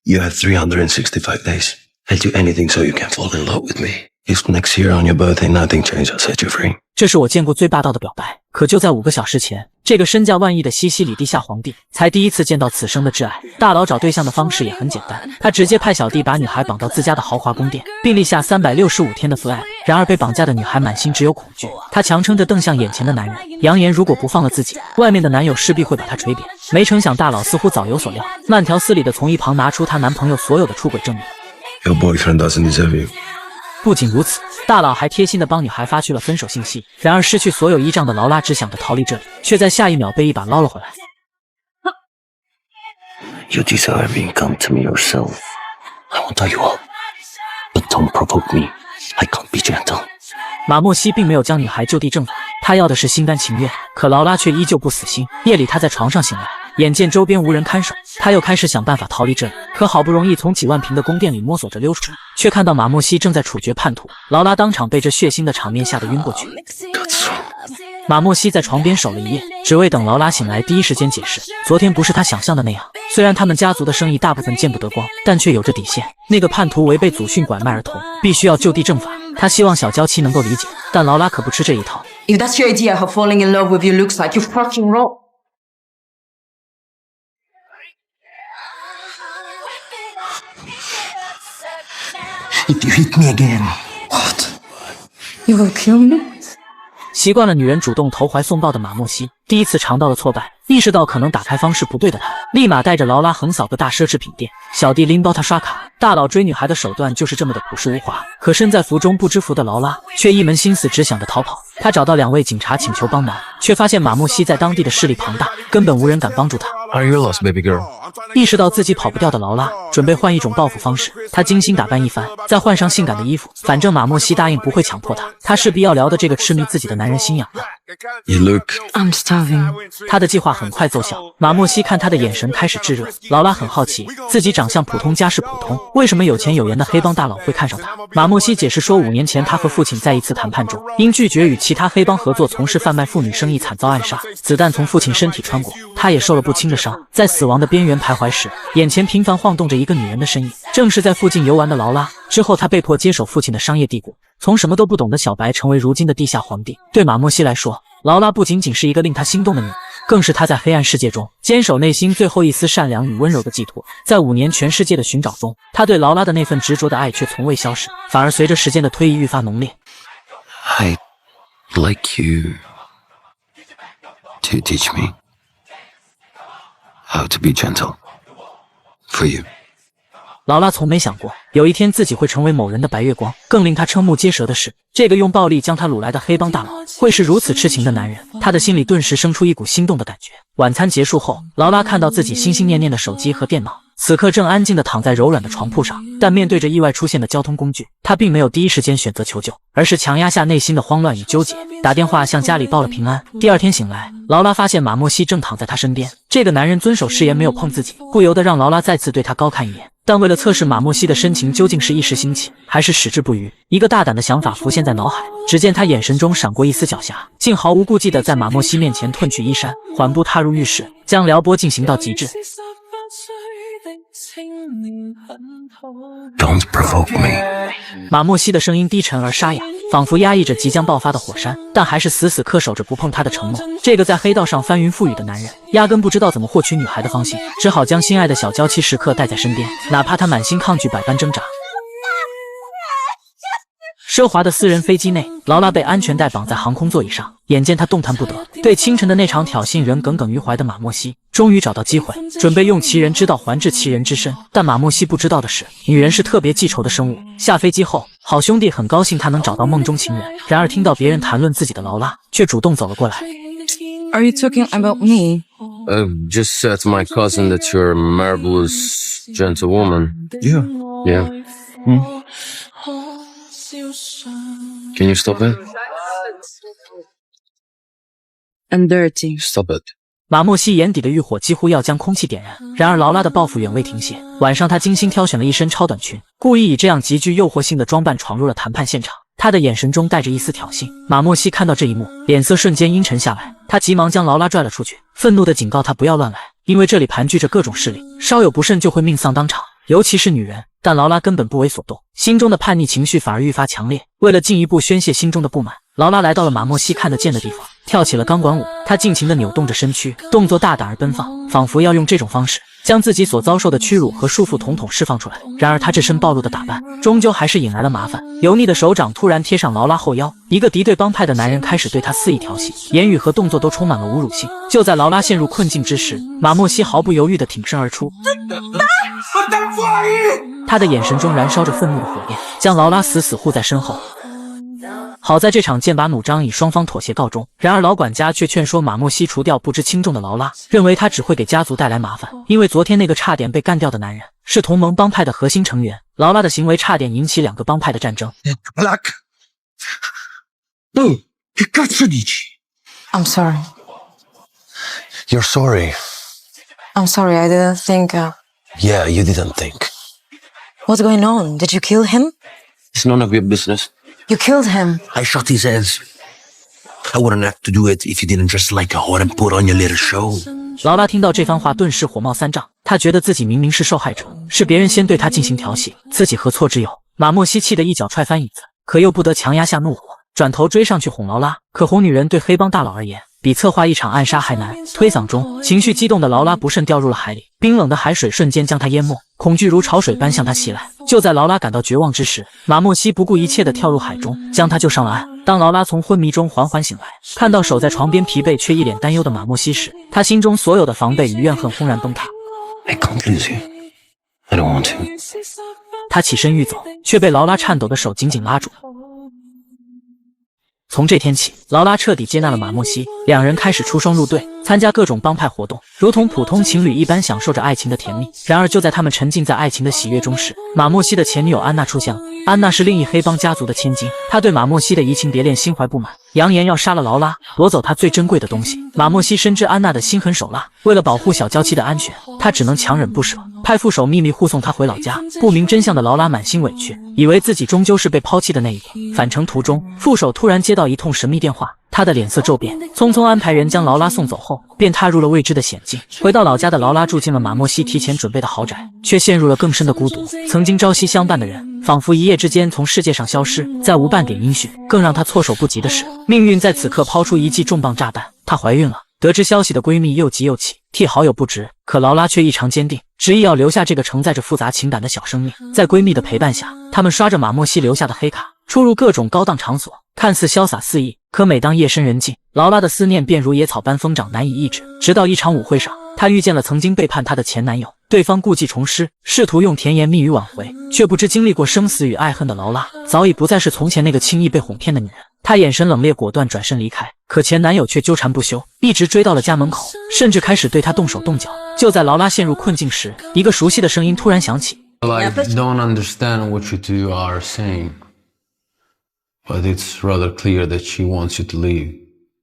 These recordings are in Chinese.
You have 365 days. I'll do anything so you can fall in love with me. If next year on your birthday nothing changes, I'll set you free. 这是我见过最霸道的表白。可就在5个小时前，这个身价万亿的西西里地下皇帝才第一次见到此生的挚爱。大佬找对象的方式也很简单，他直接派小弟把女孩绑到自家的豪华宫殿，并立下365天的 flag。然而被绑架的女孩满心只有恐惧，她强撑着瞪向眼前的男人，扬言如果不放了自己，外面的男友势必会把她锤扁。没成想大佬似乎早有所料，慢条斯理地从一旁拿出她男朋友所有的出轨证明。Your boyfriend doesn't deserve you. 不仅如此，大佬还贴心地帮女孩发去了分手信息。然而失去所有依仗的劳拉只想着逃离这里，却在下一秒被一把捞了回来。You deserve it. Come to me yourself. I won't tie you up. But don't provoke me. I can't be gentle. 马莫西并没有将女孩就地正法，他要的是心甘情愿。可劳拉却依旧不死心。夜里他在床上醒来，眼见周边无人看守，他又开始想办法逃离这里。可好不容易从几万平的宫殿里摸索着溜出来，却看到马莫西正在处决叛徒。劳拉当场被这血腥的场面吓得晕过去。马莫西在床边守了一夜，只为等劳拉醒来第一时间解释，昨天不是他想象的那样。虽然他们家族的生意大部分见不得光，但却有着底线。那个叛徒违背祖训拐卖儿童，必须要就地正法。他希望小娇妻能够理解，但劳拉可不吃这一套。If that's your idea how falling in love with you looks like, you're fucking wrong. If you hit me again, what? You will kill me? 习惯了女人主动投怀送抱的马莫西，第一次尝到了挫败，意识到可能打开方式不对的他，立马带着劳拉横扫个大奢侈品店，小弟拎包他刷卡。大佬追女孩的手段就是这么的朴实无华，可身在福中不知福的劳拉却一门心思只想着逃跑。他找到2位警察请求帮忙，却发现马莫西在当地的势力庞大，根本无人敢帮助他。Are you lost, baby girl? 意识到自己跑不掉的劳拉，准备换一种报复方式。她精心打扮一番，再换上性感的衣服。反正马莫西答应不会强迫她，她势必要聊的这个痴迷自己的男人心痒了。You look. I'm starving. 他的计划很快奏效。马莫西看他的眼神开始炙热。劳拉很好奇，自己长相普通，家世普通，为什么有钱有颜的黑帮大佬会看上他？马莫西解释说，5年前他和父亲在一次谈判中，因拒绝与其他黑帮合作，从事贩卖妇女生意，惨遭暗杀，子弹从父亲身体穿过，他也受了不轻的伤，在死亡的边缘徘徊时，眼前频繁晃动着一个女人的身影，正是在附近游玩的劳拉。之后他被迫接手父亲的商业帝国，从什么都不懂的小白成为如今的地下皇帝。对马莫西来说，劳拉不仅仅是一个令他心动的女人，更是他在黑暗世界中坚守内心最后一丝善良与温柔的寄托。在5年全世界的寻找中，他对劳拉的那份执着的爱却从未消失，反而随着时间的推移愈发浓烈。I'd like you to teach me how to be gentle for you. 劳拉从没想过有一天自己会成为某人的白月光，更令他瞠目结舌的是，这个用暴力将他掳来的黑帮大佬会是如此痴情的男人。他的心里顿时生出一股心动的感觉。晚餐结束后，劳拉看到自己心心念念的手机和电脑，此刻正安静地躺在柔软的床铺上，但面对着意外出现的交通工具，他并没有第一时间选择求救，而是强压下内心的慌乱与纠结，打电话向家里报了平安。第二天醒来，劳拉发现马莫西正躺在他身边，这个男人遵守誓言没有碰自己，不由得让劳拉再次对他高看一眼。但为了测试马莫西的深情究竟是一时兴起还是矢志不渝，一个大胆的想法浮现在脑海。只见他眼神中闪过一丝狡黠，竟毫无顾忌地在马莫西面前褪去衣衫，缓步踏入浴室，将撩拨进行到极致。Don't provoke me. 马莫西的声音低沉而沙哑，仿佛压抑着即将爆发的火山，但还是死死恪守着不碰她的承诺。这个在黑道上翻云覆雨的男人，压根不知道怎么获取女孩的芳心，只好将心爱的小娇妻时刻带在身边，哪怕她满心抗拒，百般挣扎。奢华的私人飞机内，劳拉被安全带绑在航空座椅上，眼见她动弹不得，对清晨的那场挑衅仍耿耿于怀的马莫西，终于找到机会，准备用其人之道还治其人之身。但马莫西不知道的是，女人是特别记仇的生物。下飞机后，好兄弟很高兴他能找到梦中情人，然而听到别人谈论自己的劳拉，却主动走了过来。Are you talking about me? Just said to my cousin that you're a marvelous gentlewoman. Yeah. Can you stop it? I'm dirty. Stop it. 马莫西眼底的欲火几乎要将空气点燃，然而劳拉的报复远未停歇。晚上，她精心挑选了一身超短裙，故意以这样极具诱惑性的装扮闯入了谈判现场。她的眼神中带着一丝挑衅。马莫西看到这一幕，脸色瞬间阴沉下来，他急忙将劳拉拽了出去，愤怒地警告她不要乱来，因为这里盘踞着各种势力，稍有不慎就会命丧当场。尤其是女人。但劳拉根本不为所动，心中的叛逆情绪反而愈发强烈。为了进一步宣泄心中的不满，劳拉来到了马莫西看得见的地方，跳起了钢管舞。她尽情地扭动着身躯，动作大胆而奔放，仿佛要用这种方式将自己所遭受的屈辱和束缚统统释放出来。然而她这身暴露的打扮，终究还是引来了麻烦。油腻的手掌突然贴上劳拉后腰，一个敌对帮派的男人开始对她肆意调戏，言语和动作都充满了侮辱性。就在劳拉陷入困境之时，马莫西毫不犹豫地挺身而出，他的眼神中燃烧着愤怒的火焰，将劳拉死死护在身后。好在这场剑拔弩张以双方妥协告终，然而老管家却劝说马莫西除掉不知轻重的劳拉，认为他只会给家族带来麻烦，因为昨天那个差点被干掉的男人是同盟帮派的核心成员，劳拉的行为差点引起2个帮派的战争。Che cazzo dici? I'm sorry. You're sorry. I'm sorry, I didn't think. Yeah, you didn't think. What's going on? Did you kill him? It's none of your business. You killed him. I shot his head. I wouldn't have to do it if you didn't dress like a whore and put on your little show. 劳拉听到这番话，顿时火冒三丈。她觉得自己明明是受害者，是别人先对她进行调戏，自己何错之有？马莫西气得一脚踹翻椅子，可又不得强压下怒火，转头追上去哄劳拉。可哄女人对黑帮大佬而言，比策划一场暗杀还难。推搡中，情绪激动的劳拉不慎掉入了海里，冰冷的海水瞬间将她淹没，恐惧如潮水般向她袭来。就在劳拉感到绝望之时，马莫西不顾一切地跳入海中，将她救上了岸。当劳拉从昏迷中缓缓醒来，看到守在床边疲惫却一脸担忧的马莫西时，她心中所有的防备与怨恨轰然崩塌。I can't lose you. I don't want to. 她起身欲走，却被劳拉颤抖的手紧紧拉住。从这天起，劳拉彻底接纳了马莫西，两人开始出双入对，参加各种帮派活动，如同普通情侣一般享受着爱情的甜蜜。然而就在他们沉浸在爱情的喜悦中时，马莫西的前女友安娜出现了。安娜是另一黑帮家族的千金，她对马莫西的移情别恋心怀不满，扬言要杀了劳拉，夺走她最珍贵的东西。马莫西深知安娜的心狠手辣，为了保护小娇妻的安全，他只能强忍不舍，派副手秘密护送她回老家。不明真相的劳拉满心委屈，以为自己终究是被抛弃的那一个。返程途中，副手突然接到一通神秘电话，他的脸色骤变，匆匆安排人将劳拉送走后，便踏入了未知的险境。回到老家的劳拉住进了马莫西提前准备的豪宅，却陷入了更深的孤独。曾经朝夕相伴的人，仿佛一夜之间从世界上消失，再无半点音讯。更让她措手不及的是，命运在此刻抛出一记重磅炸弹，她怀孕了。得知消息的闺蜜又急又气，替好友不值，可劳拉却异常坚定，执意要留下这个承载着复杂情感的小生命。在闺蜜的陪伴下，他们刷着马莫西留下的黑卡，出入各种高档场所，看似潇洒肆意，可每当夜深人静，劳拉的思念便如野草般疯长，难以抑制。直到一场舞会上，她遇见了曾经背叛她的前男友，对方故技重施，试图用甜言蜜语挽回，却不知经历过生死与爱恨的劳拉，早已不再是从前那个轻易被哄骗的女人。她眼神冷冽，果断转身离开，可前男友却纠缠不休，一直追到了家门口，甚至开始对她动手动脚。就在劳拉陷入困境时，一个熟悉的声音突然响起。I don't understand what you two are saying, but it's rather clear that she wants you to leave.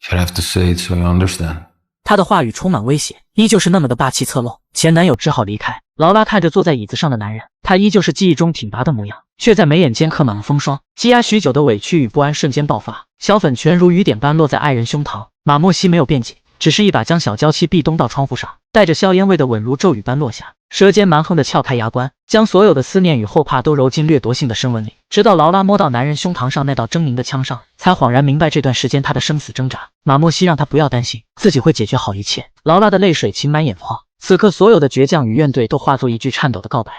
You'd have to say it so you understand. 他的话语充满威胁，依旧是那么的霸气侧漏。前男友只好离开。劳拉看着坐在椅子上的男人，他依旧是记忆中挺拔的模样，却在眉眼间刻满了风霜。积压许久的委屈与不安瞬间爆发，小粉拳如雨点般落在爱人胸膛。马莫西没有辩解，只是一把将小娇妻壁咚到窗户上，带着硝烟味的吻如骤雨般落下，舌尖蛮横的撬开牙关，将所有的思念与后怕都揉进掠夺性的深吻里。直到劳拉摸到男人胸膛上那道狰狞的枪伤，才恍然明白这段时间他的生死挣扎。马莫西让他不要担心，自己会解决好一切。劳拉的泪水噙满眼眶，此刻所有的倔强与怨怼都化作一句颤抖的告白。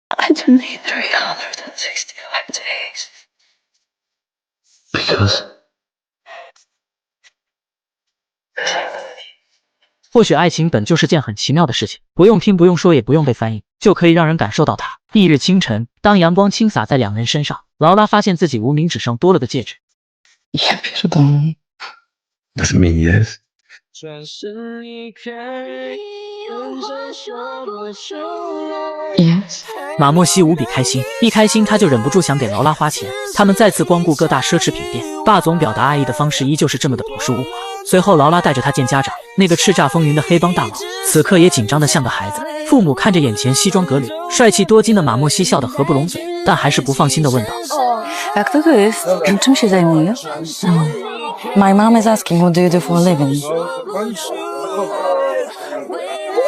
I don't need 365 days. Because 或许爱情本就是件很奇妙的事情，不用听，不用说，也不用被翻译，就可以让人感受到它。翌日清晨，当阳光倾洒在两人身上，劳拉发现自己无名指上多了个戒指。Я передумал. Doesn't mean yes. 转身离开。Yes. 马莫西无比开心，一开心他就忍不住想给劳拉花钱。他们再次光顾各大奢侈品店，霸总表达爱意的方式依旧是这么的朴实无华。随后劳拉带着他见家长，那个叱咤风云的黑帮大佬，此刻也紧张的像个孩子。父母看着眼前西装革履、帅气多金的马莫西，笑得合不拢嘴，但还是不放心的问道 Jak to jest? Czym się zajmujesz? My mom is asking what do you do for a living?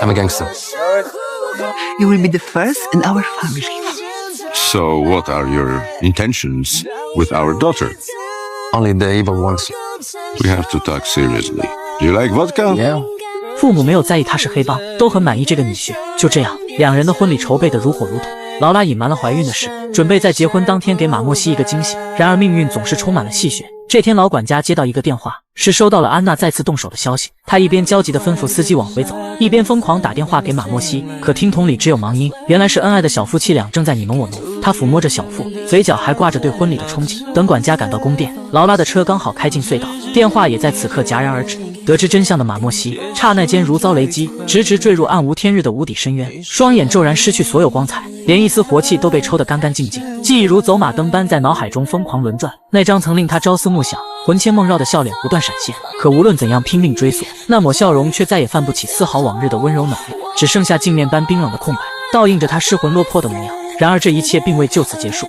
I'm a gangster. You will be the first in our family. So, what are your intentions with our daughter? Only the evil ones. We have to talk seriously. Do you like vodka? Yeah. 父母没有在意他是黑帮，都很满意这个女婿。就这样，两人的婚礼筹备得如火如荼。劳拉隐瞒了怀孕的事，准备在结婚当天给马莫西一个惊喜。然而命运总是充满了戏谑。这天，老管家接到一个电话，是收到了安娜再次动手的消息。他一边焦急地吩咐司机往回走，一边疯狂打电话给马莫西。可听筒里只有忙音，原来是恩爱的小夫妻俩正在你侬我侬。他抚摸着小腹，嘴角还挂着对婚礼的憧憬。等管家赶到宫殿，劳拉的车刚好开进隧道，电话也在此刻戛然而止。得知真相的马莫西，刹那间如遭雷击，直直坠入暗无天日的无底深渊，双眼骤然失去所有光彩，连一丝活气都被抽得干干净净。记忆如走马灯般在脑海中疯狂轮转，那张曾令他朝思暮想、魂牵梦绕的笑脸不断闪现。可无论怎样拼命追索，那抹笑容却再也泛不起丝毫往日的温柔暖意，只剩下镜面般冰冷的空白，倒映着他失魂落魄的模样。然而这一切并未就此结束。